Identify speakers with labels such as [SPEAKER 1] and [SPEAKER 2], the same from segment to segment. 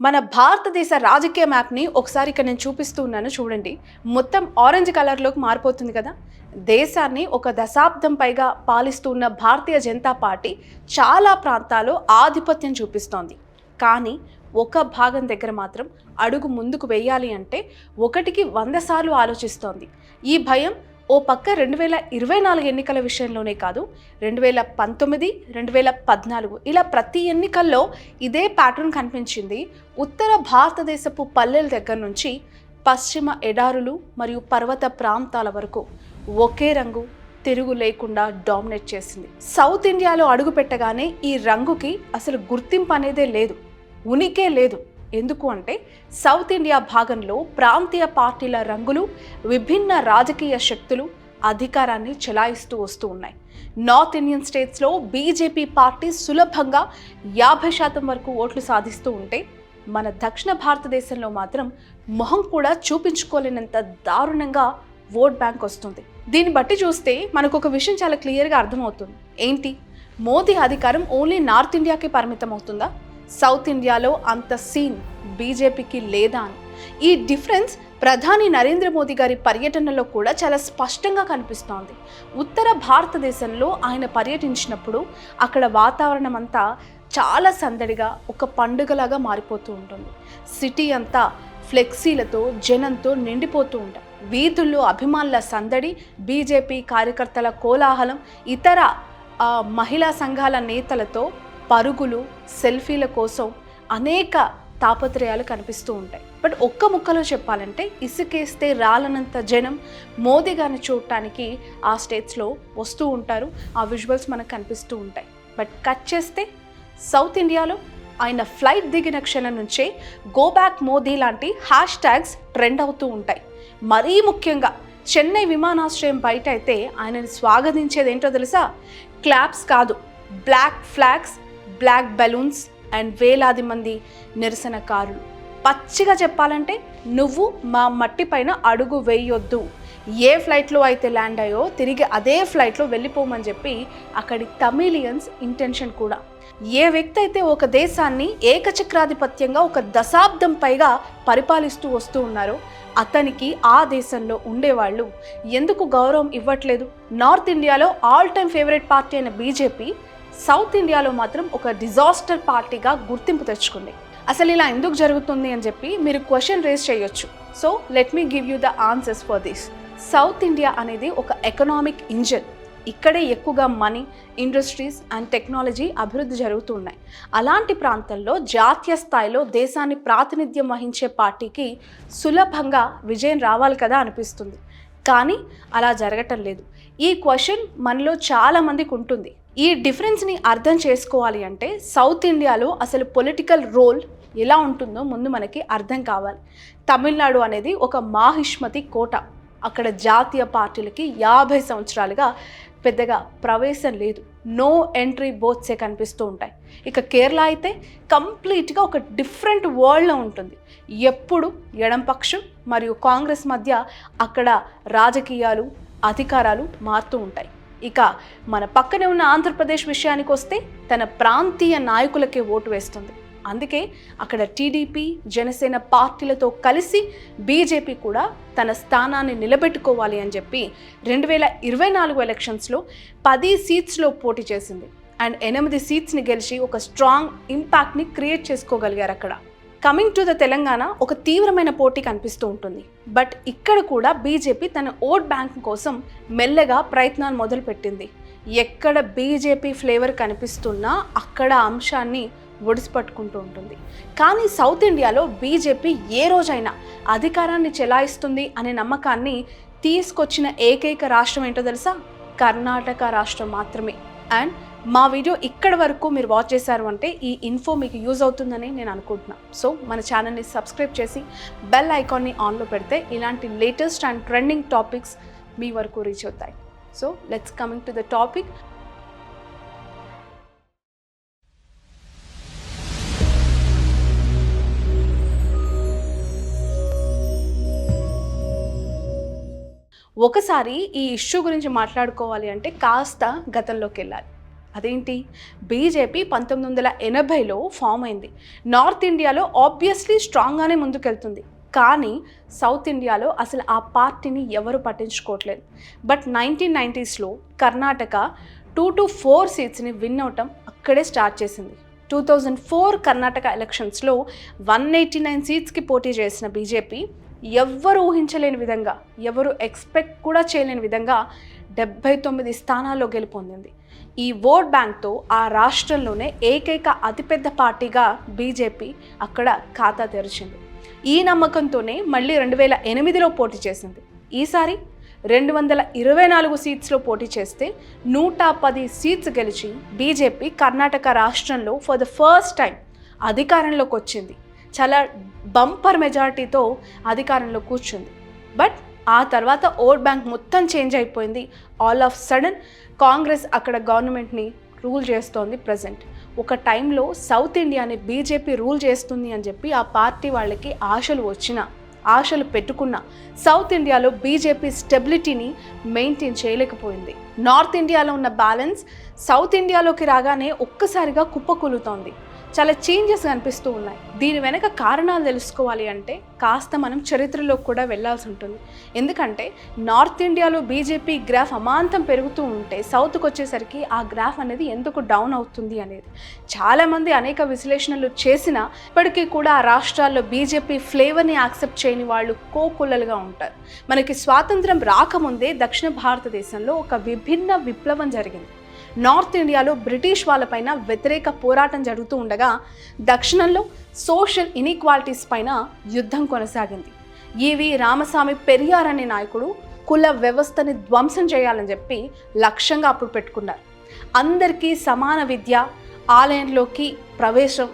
[SPEAKER 1] మన భారతదేశ రాజకీయ మ్యాప్ని ఒకసారి ఇక్కడ నేను చూపిస్తూ ఉన్నాను చూడండి. మొత్తం ఆరెంజ్ కలర్లోకి మారిపోతుంది కదా. దేశాన్ని ఒక దశాబ్దం పైగా పాలిస్తూ ఉన్న భారతీయ జనతా పార్టీ చాలా ప్రాంతాల్లో ఆధిపత్యం చూపిస్తోంది. కానీ ఒక భాగం దగ్గర మాత్రం అడుగు ముందుకు వేయాలి అంటే 1కి 100 సార్లు ఆలోచిస్తోంది. ఈ భయం ఓ పక్క 2024 ఎన్నికల విషయంలోనే కాదు, 2019, 2014 ఇలా ప్రతి ఎన్నికల్లో ఇదే ప్యాటర్న్ కనిపించింది. ఉత్తర భారతదేశపు పల్లెల దగ్గర నుంచి పశ్చిమ ఎడారులు మరియు పర్వత ప్రాంతాల వరకు ఒకే రంగు తిరుగు లేకుండా డామినేట్ చేసింది. సౌత్ ఇండియాలో అడుగు పెట్టగానే ఈ రంగుకి అసలు గుర్తింపు అనేదే లేదు, ఉనికే లేదు. ఎందుకు అంటే సౌత్ ఇండియా భాగంలో ప్రాంతీయ పార్టీల రంగులు, విభిన్న రాజకీయ శక్తులు అధికారాన్ని చెలాయిస్తూ వస్తూ ఉన్నాయి. నార్త్ ఇండియన్ స్టేట్స్లో బీజేపీ పార్టీ సులభంగా 50% వరకు ఓట్లు సాధిస్తూ ఉంటే, మన దక్షిణ భారతదేశంలో మాత్రం మొహం కూడా చూపించుకోలేనంత దారుణంగా ఓట్ బ్యాంక్ వస్తుంది. దీన్ని బట్టి చూస్తే మనకు ఒక విషయం చాలా క్లియర్గా అర్థమవుతుంది. ఏంటి, మోదీ అధికారం ఓన్లీ నార్త్ ఇండియాకే పరిమితం అవుతుందా? సౌత్ ఇండియాలో అంత సీన్ బీజేపీకి లేదా అని. ఈ డిఫరెన్స్ ప్రధాని నరేంద్ర మోదీ గారి పర్యటనలో కూడా చాలా స్పష్టంగా కనిపిస్తోంది. ఉత్తర భారతదేశంలో ఆయన పర్యటించినప్పుడు అక్కడ వాతావరణం అంతా చాలా సందడిగా ఒక పండుగలాగా మారిపోతూ ఉంటుంది. సిటీ అంతా ఫ్లెక్సీలతో జనంతో నిండిపోతూ ఉంటాయి. వీధుల్లో అభిమానుల సందడి, బీజేపీ కార్యకర్తల కోలాహలం, ఇతర మహిళా సంఘాల నేతలతో పరుగులు, సెల్ఫీల కోసం అనేక తాపత్రయాలు కనిపిస్తూ ఉంటాయి. బట్ ఒక్క ముక్కలో చెప్పాలంటే ఇసుకేస్తే రాలనంత జనం మోదీ గారిని చూడటానికి ఆ స్టేట్స్లో వస్తూ ఉంటారు. ఆ విజువల్స్ మనకు కనిపిస్తూ ఉంటాయి. బట్ కట్ చేస్తే సౌత్ ఇండియాలో ఆయన ఫ్లైట్ దిగిన క్షణం నుంచే గో బ్యాక్ మోదీ లాంటి హ్యాష్ ట్యాగ్స్ ట్రెండ్ అవుతూ ఉంటాయి. మరీ ముఖ్యంగా చెన్నై విమానాశ్రయం బయట అయితే ఆయనని స్వాగతించేది ఏంటో తెలుసా? క్లాప్స్ కాదు, black flags, black balloons and వేలాది మంది నిరసనకారులు. పచ్చిగా చెప్పాలంటే నువ్వు మా మట్టి పైన అడుగు వేయొద్దు, ఏ ఫ్లైట్లో అయితే ల్యాండ్ అయ్యో తిరిగి అదే ఫ్లైట్లో వెళ్ళిపోమని చెప్పి అక్కడి తమిళియన్స్ ఇంటెన్షన్ కూడా. ఏ వ్యక్తి అయితే ఒక దేశాన్ని ఏకచక్రాధిపత్యంగా ఒక దశాబ్దం పైగా పరిపాలిస్తూ వస్తూ ఉన్నారో అతనికి ఆ దేశంలో ఉండేవాళ్ళు ఎందుకు గౌరవం ఇవ్వట్లేదు? నార్త్ ఇండియాలో ఆల్ టైమ్ ఫేవరెట్ పార్టీ అయిన బీజేపీ సౌత్ ఇండియాలో మాత్రం ఒక డిజాస్టర్ పార్టీగా గుర్తింపు తెచ్చుకుంది. అసలు ఇలా ఎందుకు జరుగుతుంది అని చెప్పి మీరు క్వశ్చన్ రేస్ చేయొచ్చు. So let me give you the answers for this. South India అనేది ఒక ఎకనామిక్ ఇంజిన్. ఇక్కడే ఎక్కువగా మనీ, ఇండస్ట్రీస్ అండ్ టెక్నాలజీ అభివృద్ధి జరుగుతూ ఉన్నాయి. అలాంటి ప్రాంతంలో జాతీయ స్థాయిలో దేశాన్ని ప్రాతినిధ్యం వహించే పార్టీకి సులభంగా విజయం రావాలి కదా అనిపిస్తుంది. కానీ అలా జరగటం లేదు. ఈ క్వశ్చన్ మనలో చాలామందికి ఉంటుంది. ఈ డిఫరెన్స్ని అర్థం చేసుకోవాలి అంటే సౌత్ ఇండియాలో అసలు పొలిటికల్ రోల్ ఎలా ఉంటుందో ముందు మనకి అర్థం కావాలి. తమిళనాడు అనేది ఒక మాహిష్మతి కోట. అక్కడ జాతీయ పార్టీలకి 50 సంవత్సరాలుగా పెద్దగా ప్రవేశం లేదు. నో ఎంట్రీ బోర్డ్సే కనిపిస్తూ ఉంటాయి. ఇక కేరళ అయితే కంప్లీట్గా ఒక డిఫరెంట్ వరల్డ్లో ఉంటుంది. ఎప్పుడు ఎడంపక్షం మరియు కాంగ్రెస్ మధ్య అక్కడ రాజకీయాలు, అధికారాలు మారుతూ ఉంటాయి. ఇక మన పక్కనే ఉన్న ఆంధ్రప్రదేశ్ విషయానికి వస్తే తన ప్రాంతీయ నాయకులకే ఓటు వేస్తుంది. అందుకే అక్కడ టీడీపీ, జనసేన పార్టీలతో కలిసి బీజేపీ కూడా తన స్థానాన్ని నిలబెట్టుకోవాలి అని చెప్పి 2024 ఎలక్షన్స్లో 10 సీట్స్లో పోటీ చేసింది. అండ్ 8 సీట్స్ని గెలిచి ఒక స్ట్రాంగ్ ఇంపాక్ట్ని క్రియేట్ చేసుకోగలిగారు అక్కడ. కమింగ్ టు ద తెలంగాణ ఒక తీవ్రమైన పోటీ కనిపిస్తూ ఉంటుంది. బట్ ఇక్కడ కూడా బీజేపీ తన ఓట్ బ్యాంక్ కోసం మెల్లగా ప్రయత్నాలు మొదలుపెట్టింది. ఎక్కడ బీజేపీ ఫ్లేవర్ కనిపిస్తున్నా అక్కడ అంశాన్ని ఒడిసిపట్టుకుంటూ ఉంటుంది. కానీ సౌత్ ఇండియాలో బీజేపీ ఏ రోజైనా అధికారాన్ని చెలాయిస్తుంది అనే నమ్మకాన్ని తీసుకొచ్చిన ఏకైక రాష్ట్రం ఏంటో తెలుసా? కర్ణాటక రాష్ట్రం మాత్రమే. అండ్ మా వీడియో ఇక్కడ వరకు మీరు వాచ్ చేశారు అంటే ఈ ఇన్ఫో మీకు యూజ్ అవుతుందని నేను అనుకుంటున్నాను. సో మన ఛానల్ని సబ్స్క్రైబ్ చేసి బెల్ ఐకాన్ని ఆన్లో పెడితే ఇలాంటి లేటెస్ట్ అండ్ ట్రెండింగ్ టాపిక్స్ మీ వరకు రీచ్ అవుతాయి. So let's coming to the topic. ఒకసారి ఈ ఇష్యూ గురించి మాట్లాడుకోవాలి అంటే కాస్త గతంలోకి వెళ్ళాలి. అదేంటి, బీజేపీ 1980లో ఫామ్ అయింది. నార్త్ ఇండియాలో ఆబ్వియస్లీ స్ట్రాంగ్గానే ముందుకెళ్తుంది, కానీ సౌత్ ఇండియాలో అసలు ఆ పార్టీని ఎవరు పట్టించుకోవట్లేదు. బట్ 1990స్లో కర్ణాటక 2 to 4 సీట్స్ని విన్ అవటం అక్కడే స్టార్ట్ చేసింది. 2004 కర్ణాటక ఎలక్షన్స్లో 189 సీట్స్కి పోటీ చేసిన బీజేపీ ఎవ్వరు ఊహించలేని విధంగా, ఎవరు ఎక్స్పెక్ట్ కూడా చేయలేని విధంగా 79 స్థానాల్లో గెలుపొందింది. ఈ ఓట్ బ్యాంక్తో ఆ రాష్ట్రంలోనే ఏకైక అతిపెద్ద పార్టీగా బీజేపీ అక్కడ ఖాతా తెరిచింది. ఈ నమ్మకంతోనే మళ్ళీ 2008లో పోటీ చేసింది. ఈసారి 224 సీట్స్లో పోటీ చేస్తే 110 సీట్స్ గెలిచి బీజేపీ కర్ణాటక రాష్ట్రంలో ఫర్ ద ఫస్ట్ టైం అధికారంలోకి వచ్చింది. చాలా బంపర్ మెజారిటీతో అధికారంలో కూర్చుంది. బట్ ఆ తర్వాత ఓట్ బ్యాంక్ మొత్తం చేంజ్ అయిపోయింది. ఆల్ ఆఫ్ సడన్ కాంగ్రెస్ అక్కడ గవర్నమెంట్ని రూల్ చేస్తోంది ప్రజెంట్. ఒక టైంలో సౌత్ ఇండియాని బీజేపీ రూల్ చేస్తుంది అని చెప్పి ఆ పార్టీ వాళ్ళకి ఆశలు పెట్టుకున్న సౌత్ ఇండియాలో బీజేపీ స్టెబిలిటీని మెయింటైన్ చేయలేకపోయింది. నార్త్ ఇండియాలో ఉన్న బ్యాలెన్స్ సౌత్ ఇండియాలోకి రాగానే ఒక్కసారిగా కుప్పకూలుతోంది. చాలా చేంజెస్ కనిపిస్తూ ఉన్నాయి. దీని వెనక కారణాలు తెలుసుకోవాలి అంటే కాస్త మనం చరిత్రలోకి కూడా వెళ్ళాల్సి ఉంటుంది. ఎందుకంటే నార్త్ ఇండియాలో బీజేపీ గ్రాఫ్ అమాంతం పెరుగుతూ ఉంటే సౌత్కి వచ్చేసరికి ఆ గ్రాఫ్ అనేది ఎందుకు డౌన్ అవుతుంది అనేది చాలామంది అనేక విశ్లేషణలు చేసినా ఇప్పటికీ కూడా ఆ రాష్ట్రాల్లో బీజేపీ ఫ్లేవర్ని యాక్సెప్ట్ చేయని వాళ్ళు కోకొల్లలుగా ఉంటారు. మనకి స్వాతంత్రం రాకముందే దక్షిణ భారతదేశంలో ఒక విభిన్న విప్లవం జరిగింది. నార్త్ ఇండియాలో బ్రిటిష్ వాళ్ళపైన వ్యతిరేక పోరాటం జరుగుతూ ఉండగా దక్షిణంలో సోషల్ ఇన్ఈక్వాలిటీస్ పైన యుద్ధం కొనసాగింది. ఈవి రామస్వామి పెరియార్ అనే నాయకుడు కుల వ్యవస్థని ధ్వంసం చేయాలని చెప్పి లక్ష్యంగా అప్పుడు పెట్టుకున్నారు. అందరికీ సమాన విద్య, ఆలయంలోకి ప్రవేశం,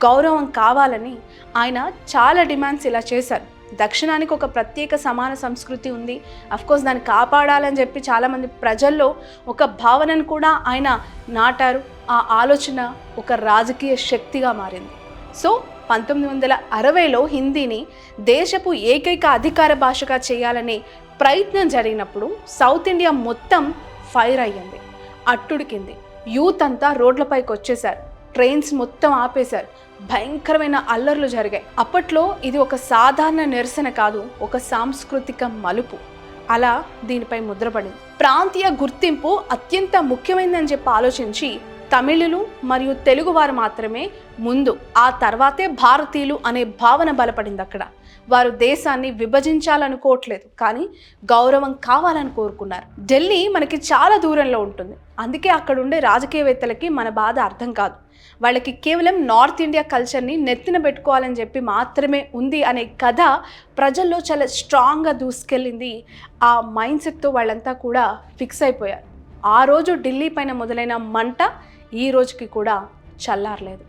[SPEAKER 1] గౌరవం కావాలని ఆయన చాలా డిమాండ్స్ ఇలా చేశారు. దక్షిణానికి ఒక ప్రత్యేక సమాన సంస్కృతి ఉంది, అఫ్కోర్స్ దాన్ని కాపాడాలని చెప్పి చాలామంది ప్రజల్లో ఒక భావనను కూడా ఆయన నాటారు. ఆ ఆలోచన ఒక రాజకీయ శక్తిగా మారింది. సో 1960లో హిందీని దేశపు ఏకైక అధికార భాషగా చేయాలనే ప్రయత్నం జరిగినప్పుడు సౌత్ ఇండియా మొత్తం ఫైర్ అయ్యింది, అట్టుడికింది. యూత్ అంతా రోడ్లపైకి వచ్చేశారు, ట్రైన్స్ మొత్తం ఆపేశారు, భయంకరమైన అల్లర్లు జరిగాయి. అప్పట్లో ఇది ఒక సాధారణ నిరసన కాదు, ఒక సాంస్కృతిక మలుపు. అలా దీనిపై ముద్రపడింది. ప్రాంతీయ గుర్తింపు అత్యంత ముఖ్యమైనదని చెప్పి ఆలోచించి తమిళులు మరియు తెలుగు వారు మాత్రమే ముందు, ఆ తర్వాతే భారతీయులు అనే భావన బలపడింది. అక్కడ వారు దేశాన్ని విభజించాలనుకోవట్లేదు, కానీ గౌరవం కావాలని కోరుకున్నారు. ఢిల్లీ మనకి చాలా దూరంలో ఉంటుంది, అందుకే అక్కడ ఉండే రాజకీయవేత్తలకి మన బాధ అర్థం కాదు. వాళ్ళకి కేవలం నార్త్ ఇండియా కల్చర్ని నెత్తిన పెట్టుకోవాలని చెప్పి మాత్రమే ఉంది అనే కథ ప్రజల్లో చాలా స్ట్రాంగ్గా దూసుకెళ్ళింది. ఆ మైండ్ సెట్తో వాళ్ళంతా కూడా ఫిక్స్ అయిపోయారు. ఆ రోజు ఢిల్లీ పైన మొదలైన మంట ఈ రోజుకి కూడా చల్లారలేదు.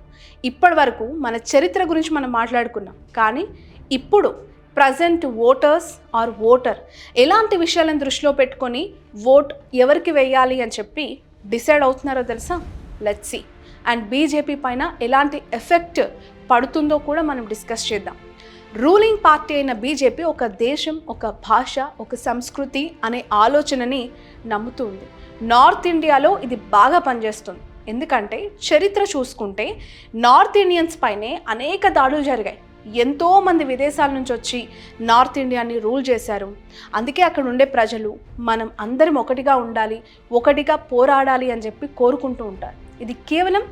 [SPEAKER 1] ఇప్పటి వరకు మన చరిత్ర గురించి మనం మాట్లాడుకున్నాం, కానీ ఇప్పుడు ప్రజెంట్ ఓటర్ ఎలాంటి విషయాలను దృష్టిలో పెట్టుకొని ఓట్ ఎవరికి వేయాలి అని చెప్పి డిసైడ్ అవుతున్నారో తెలుసా? Let's see. అండ్ బీజేపీ పైన ఎలాంటి ఎఫెక్ట్ పడుతుందో కూడా మనం డిస్కస్ చేద్దాం. రూలింగ్ పార్టీ అయిన బీజేపీ ఒక దేశం, ఒక భాష, ఒక సంస్కృతి అనే ఆలోచనని నమ్ముతుంది. నార్త్ ఇండియాలో ఇది బాగా పనిచేస్తుంది. ఎందుకంటే చరిత్ర చూసుకుంటే నార్త్ ఇండియన్స్ పైనే అనేక దాడులు జరిగాయి. ఎంతోమంది విదేశాల నుంచి వచ్చి నార్త్ ఇండియాని రూల్ చేశారు. అందుకే అక్కడ ఉండే ప్రజలు మనం అందరం ఒకటిగా ఉండాలి, ఒకటిగా పోరాడాలి అని చెప్పి కోరుకుంటూ ఉంటారు. ఇది కేవలం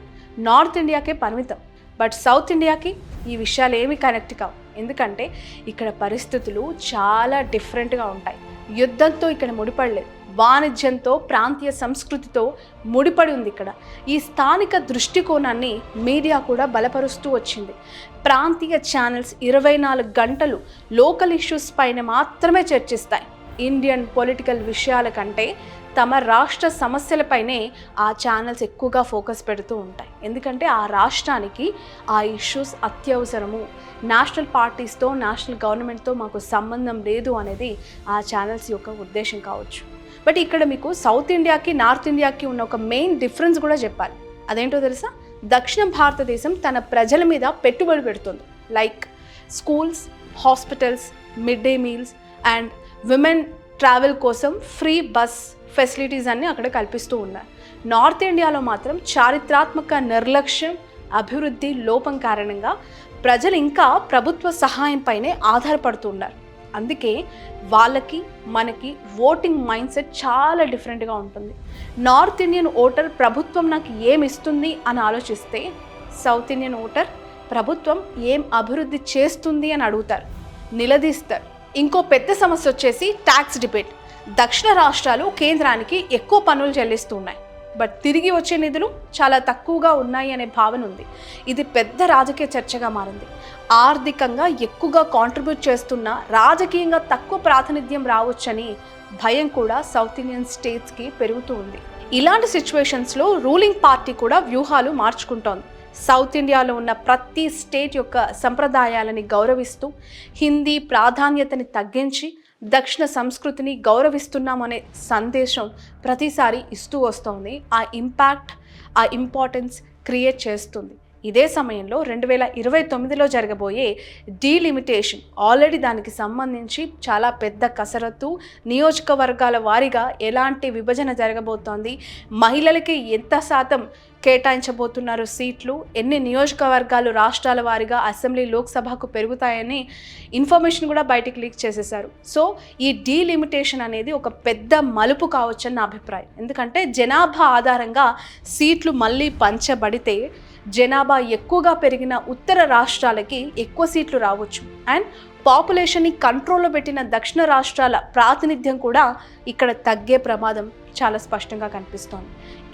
[SPEAKER 1] నార్త్ ఇండియాకే పరిమితం. బట్ సౌత్ ఇండియాకి ఈ విషయాలు ఏమీ కనెక్ట్ కావు. ఎందుకంటే ఇక్కడ పరిస్థితులు చాలా డిఫరెంట్గా ఉంటాయి. యుద్ధంతో ఇక్కడ ముడిపడలేదు, వాణిజ్యంతో, ప్రాంతీయ సంస్కృతితో ముడిపడి ఉంది. ఇక్కడ ఈ స్థానిక దృష్టికోణాన్ని మీడియా కూడా బలపరుస్తూ వచ్చింది. ప్రాంతీయ ఛానల్స్ 24 గంటలు లోకల్ ఇష్యూస్ పైన మాత్రమే చర్చిస్తాయి. ఇండియన్ పొలిటికల్ విషయాల కంటే తమ రాష్ట్ర సమస్యలపైనే ఆ ఛానల్స్ ఎక్కువగా ఫోకస్ పెడుతూ ఉంటాయి. ఎందుకంటే ఆ రాష్ట్రానికి ఆ ఇష్యూస్ అత్యవసరము, నేషనల్ పార్టీస్తో, నేషనల్ గవర్నమెంట్తో మాకు సంబంధం లేదు అనేది ఆ ఛానల్స్ యొక్క ఉద్దేశం కావచ్చు. బట్ ఇక్కడ మీకు సౌత్ ఇండియాకి, నార్త్ ఇండియాకి ఉన్న ఒక మెయిన్ డిఫరెన్స్ కూడా చెప్పాలి. అదేంటో తెలుసా? దక్షిణ భారతదేశం తన ప్రజల మీద పెట్టుబడి పెడుతుంది. Like schools, hospitals, mid day meals and women travel కోసం ఫ్రీ బస్ ఫెసిలిటీస్ అన్నీ అక్కడ కల్పిస్తూ ఉన్నారు. నార్త్ ఇండియాలో మాత్రం చారిత్రాత్మక నిర్లక్ష్యం, అభివృద్ధి లోపం కారణంగా ప్రజలు ఇంకా ప్రభుత్వ సహాయంపైనే ఆధారపడుతున్నారు. అందుకే వాళ్ళకి మనకి ఓటింగ్ మైండ్ సెట్ చాలా డిఫరెంట్గా ఉంటుంది. నార్త్ ఇండియన్ ఓటర్ ప్రభుత్వం నాకు ఏమి ఇస్తుంది అని ఆలోచిస్తే, సౌత్ ఇండియన్ ఓటర్ ప్రభుత్వం ఏం అభివృద్ధి చేస్తుంది అని అడుగుతారు, నిలదీస్తారు. ఇంకో పెద్ద సమస్య వచ్చేసి ట్యాక్స్ డిబేట్. దక్షిణ రాష్ట్రాలు కేంద్రానికి ఎక్కువ పన్నులు చెల్లిస్తున్నాయి, బట్ తిరిగి వచ్చే నిధులు చాలా తక్కువగా ఉన్నాయి అనే భావన ఉంది. ఇది పెద్ద రాజకీయ చర్చగా మారింది. ఆర్థికంగా ఎక్కువగా కాంట్రిబ్యూట్ చేస్తున్న రాజకీయంగా తక్కువ ప్రాతినిధ్యం రావచ్చని భయం కూడా సౌత్ ఇండియన్ స్టేట్స్కి పెరుగుతూ ఉంది. ఇలాంటి సిచ్యువేషన్స్లో రూలింగ్ పార్టీ కూడా వ్యూహాలు మార్చుకుంటోంది. సౌత్ ఇండియాలో ఉన్న ప్రతి స్టేట్ యొక్క సంప్రదాయాలని గౌరవిస్తూ, హిందీ ప్రాధాన్యతని తగ్గించి దక్షిణ సంస్కృతిని గౌరవిస్తున్నామనే సందేశం ప్రతిసారి ఇస్తూ వస్తోంది. ఆ ఇంపాక్ట్, ఆ ఇంపార్టెన్స్ క్రియేట్ చేస్తుంది. ఇదే సమయంలో 2029లో జరగబోయే డీలిమిటేషన్ ఆల్రెడీ దానికి సంబంధించి చాలా పెద్ద కసరత్తు, నియోజకవర్గాల వారీగా ఎలాంటి విభజన జరగబోతోంది, మహిళలకి ఎంత శాతం కేటాయించబోతున్నారు సీట్లు, ఎన్ని నియోజకవర్గాలు రాష్ట్రాల వారీగా అసెంబ్లీ, లోక్సభకు పెరుగుతాయని ఇన్ఫర్మేషన్ కూడా బయటికి లీక్ చేసేశారు. సో ఈ డీలిమిటేషన్ అనేది ఒక పెద్ద మలుపు కావచ్చని నా అభిప్రాయం. ఎందుకంటే జనాభా ఆధారంగా సీట్లు మళ్ళీ పంచబడితే జనాభా ఎక్కువగా పెరిగిన ఉత్తర రాష్ట్రాలకి ఎక్కువ సీట్లు రావచ్చు, అండ్ పాపులేషన్ని కంట్రోల్లో పెట్టిన దక్షిణ రాష్ట్రాల ప్రాతినిధ్యం కూడా ఇక్కడ తగ్గే ప్రమాదం చాలా స్పష్టంగా కనిపిస్తోంది.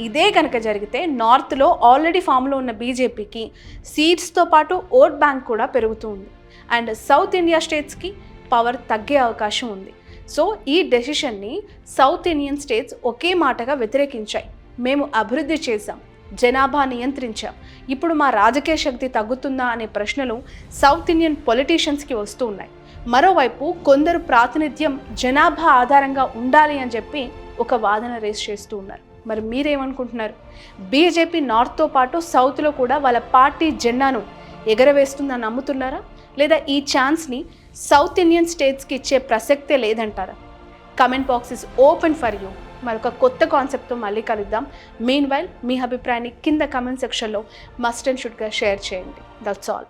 [SPEAKER 1] ఇదే కనుక జరిగితే నార్త్లో ఆల్రెడీ ఫామ్లో ఉన్న బీజేపీకి సీట్స్తో పాటు ఓట్ బ్యాంక్ కూడా పెరుగుతూ ఉంది, అండ్ సౌత్ ఇండియా స్టేట్స్కి పవర్ తగ్గే అవకాశం ఉంది. సో ఈ డెసిషన్ని సౌత్ ఇండియన్ స్టేట్స్ ఒకే మాటగా వ్యతిరేకించాయి. మేము అభివృద్ధి చేశాం, జనాభా నియంత్రించాం, ఇప్పుడు మా రాజకీయ శక్తి తగ్గుతుందా అనే ప్రశ్నలు సౌత్ ఇండియన్ పొలిటీషియన్స్కి వస్తూ ఉన్నాయి. మరోవైపు కొందరు ప్రాతినిధ్యం జనాభా ఆధారంగా ఉండాలి అని చెప్పి ఒక వాదన రేస్ చేస్తూ ఉన్నారు. మరి మీరేమనుకుంటున్నారు? బీజేపీ నార్త్తో పాటు సౌత్లో కూడా వాళ్ళ పార్టీ జెండాను ఎగరవేస్తుందని నమ్ముతున్నారా, లేదా ఈ ఛాన్స్ని సౌత్ ఇండియన్ స్టేట్స్కి ఇచ్చే ప్రసక్తే లేదంటారా? Comment box is open for you. మరొక కొత్త కాన్సెప్ట్తో మళ్ళీ కలుద్దాం. మీన్ వైల్ మీ అభిప్రాయాన్ని కింద కమెంట్ సెక్షన్లో మస్ట్ అండ్ షుడ్గా షేర్ చేయండి. That's all.